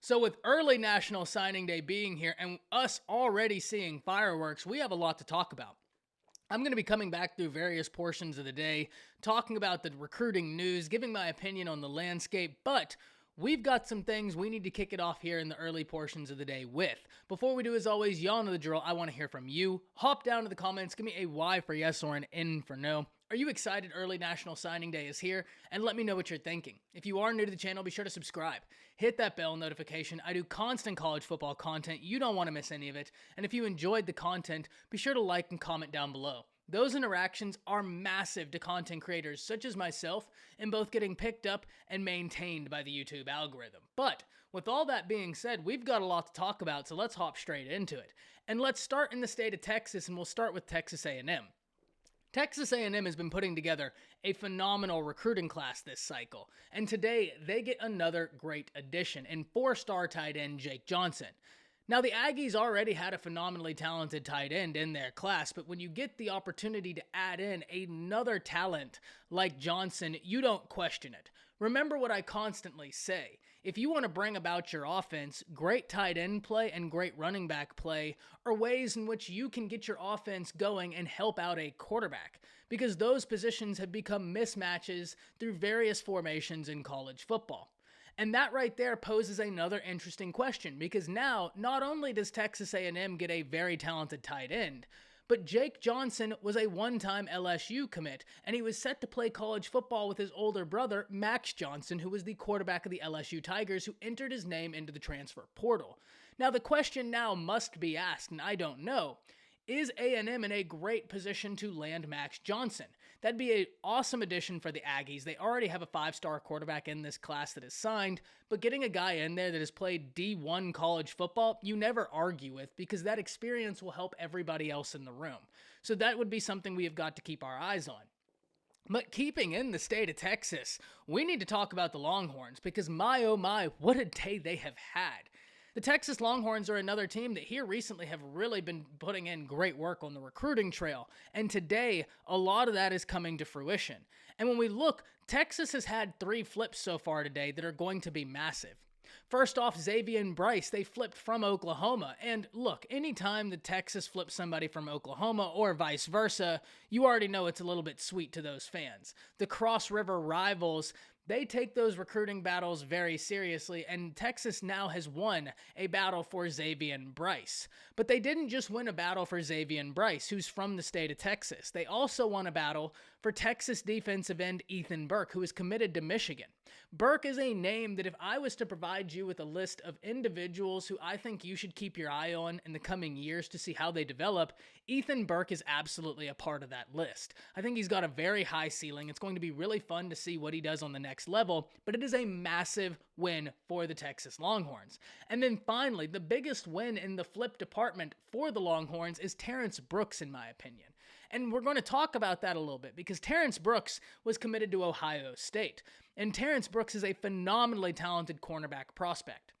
So, with early National Signing Day being here and us already seeing fireworks, we have a lot to talk about. I'm going to be coming back through various portions of the day, talking about the recruiting news, giving my opinion on the landscape, but we've got some things we need to kick it off here in the early portions of the day with. Before we do, as always, y'all know the drill. I want to hear from you. Hop down to the comments, give me a Y for yes or an N for no. Are you excited early National Signing Day is here? And let me know what you're thinking. If you are new to the channel, be sure to subscribe. Hit that bell notification. I do constant college football content. You don't want to miss any of it. And if you enjoyed the content, be sure to like and comment down below. Those interactions are massive to content creators such as myself in both getting picked up and maintained by the YouTube algorithm. But with all that being said, we've got a lot to talk about, so let's hop straight into it. And let's start in the state of Texas, and we'll start with Texas A&M. Texas A&M has been putting together a phenomenal recruiting class this cycle, and today they get another great addition in four-star tight end Jake Johnson. Now, the Aggies already had a phenomenally talented tight end in their class, but when you get the opportunity to add in another talent like Johnson, you don't question it. Remember what I constantly say. If you want to bring about your offense, great tight end play and great running back play are ways in which you can get your offense going and help out a quarterback, because those positions have become mismatches through various formations in college football. And that right there poses another interesting question, because now not only does Texas A&M get a very talented tight end, but Jake Johnson was a one-time LSU commit, and he was set to play college football with his older brother, Mich Johnson, who was the quarterback of the LSU Tigers, who entered his name into the transfer portal. Now, the question now must be asked, and I don't know, is A&M in a great position to land Mich Johnson? That'd be an awesome addition for the Aggies. They already have a five-star quarterback in this class that is signed, but getting a guy in there that has played D1 college football, you never argue with, because that experience will help everybody else in the room. So that would be something we have got to keep our eyes on. But keeping in the state of Texas, we need to talk about the Longhorns, because my oh my, what a day they have had. The Texas Longhorns are another team that here recently have really been putting in great work on the recruiting trail, and today a lot of that is coming to fruition. And when we look, Texas has had 3 flips so far today that are going to be massive. First off, Xavier and Bryce, they flipped from Oklahoma. And look, anytime the Texas flips somebody from Oklahoma or vice versa, you already know it's a little bit sweet to those fans. The Cross River rivals, they take those recruiting battles very seriously, and Texas now has won a battle for Xavier and Bryce. But they didn't just win a battle for Xavier and Bryce, who's from the state of Texas. They also won a battle for Texas defensive end Ethan Burke, who is committed to Michigan. Burke is a name that if I was to provide you with a list of individuals who I think you should keep your eye on in the coming years to see how they develop, Ethan Burke is absolutely a part of that list. I think he's got a very high ceiling. It's going to be really fun to see what he does on the next level, but it is a massive win for the Texas Longhorns. And then finally, the biggest win in the flip department for the Longhorns is Terrence Brooks, in my opinion. And we're going to talk about that a little bit, because Terrence Brooks was committed to Ohio State. And Terrence Brooks is a phenomenally talented cornerback prospect.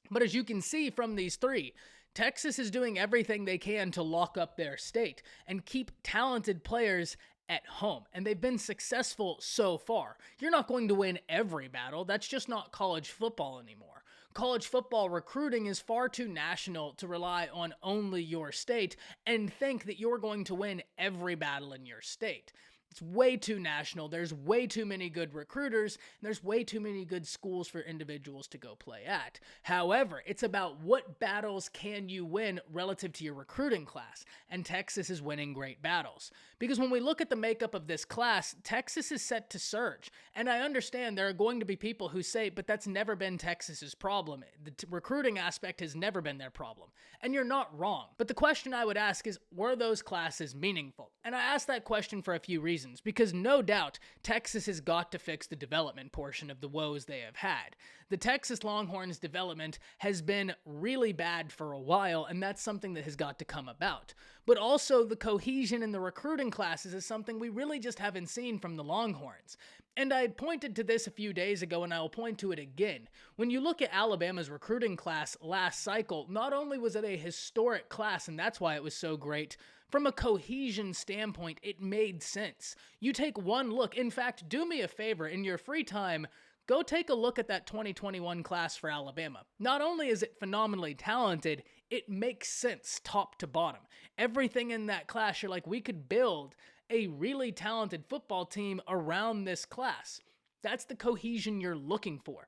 But as you can see from these 3, Texas is doing everything they can to lock up their state and keep talented players at home, and they've been successful so far. You're not going to win every battle. That's just not college football anymore. College football recruiting is far too national to rely on only your state and think that you're going to win every battle in your state. It's way too national. There's way too many good recruiters, and there's way too many good schools for individuals to go play at. However, it's about what battles can you win relative to your recruiting class, and Texas is winning great battles. Because when we look at the makeup of this class, Texas is set to surge, and I understand there are going to be people who say, but that's never been Texas's problem. The recruiting aspect has never been their problem, and you're not wrong. But the question I would ask is, were those classes meaningful? And I ask that question for a few reasons. Because no doubt, Texas has got to fix the development portion of the woes they have had. The Texas Longhorns development has been really bad for a while, and that's something that has got to come about. But also, the cohesion in the recruiting classes is something we really just haven't seen from the Longhorns. And I pointed to this a few days ago, and I will point to it again. When you look at Alabama's recruiting class last cycle, not only was it a historic class, and that's why it was so great, from a cohesion standpoint, it made sense. You take one look. In fact, do me a favor, in your free time, go take a look at that 2021 class for Alabama. Not only is it phenomenally talented, it makes sense top to bottom. Everything in that class, you're like, we could build a really talented football team around this class. That's the cohesion you're looking for.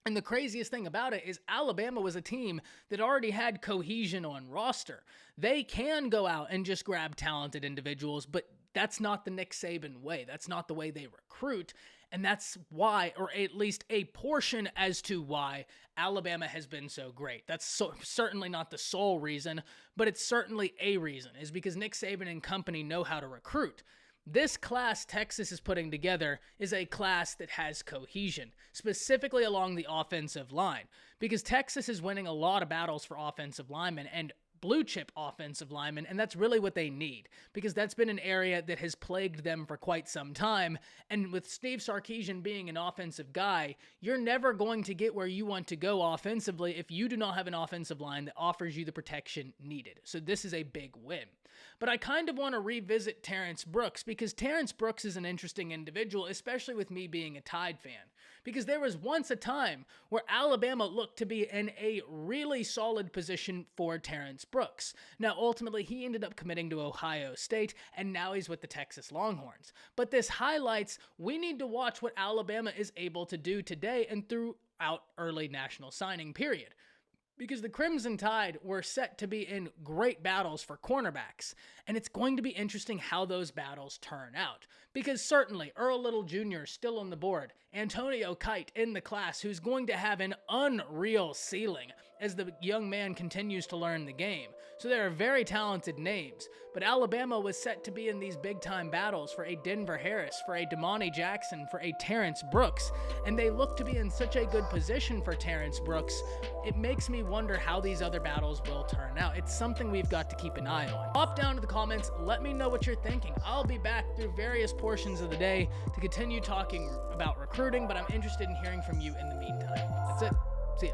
And the craziest thing about it is Alabama was a team that already had cohesion on roster. They can go out and just grab talented individuals, but that's not the Nick Saban way. That's not the way they recruit. And that's why, or at least a portion as to why, Alabama has been so great. That's certainly not the sole reason, but it's certainly a reason, is because Nick Saban and company know how to recruit. This class Texas is putting together is a class that has cohesion, specifically along the offensive line, because Texas is winning a lot of battles for offensive linemen and blue chip offensive linemen, and that's really what they need, because that's been an area that has plagued them for quite some time. And with Steve Sarkisian being an offensive guy, you're never going to get where you want to go offensively if you do not have an offensive line that offers you the protection needed. So this is a big win. But I kind of want to revisit Terrence Brooks, because Terrence Brooks is an interesting individual, especially with me being a Tide fan. Because there was once a time where Alabama looked to be in a really solid position for Terrence Brooks. Now, ultimately, he ended up committing to Ohio State, and now he's with the Texas Longhorns. But this highlights we need to watch what Alabama is able to do today and throughout early national signing period. Because the Crimson Tide were set to be in great battles for cornerbacks, and it's going to be interesting how those battles turn out. Because certainly, Earl Little Jr. is still on the board, Antonio Kite in the class, who's going to have an unreal ceiling as the young man continues to learn the game. So there are very talented names, but Alabama was set to be in these big-time battles for a Denver Harris, for a Damani Jackson, for a Terrence Brooks, and they look to be in such a good position for Terrence Brooks. It makes me wonder how these other battles will turn out. It's something we've got to keep an eye on. Pop down to the comments, let me know what you're thinking. I'll be back through various portions of the day to continue talking about recruiting, but I'm interested in hearing from you in the meantime. That's it. See ya.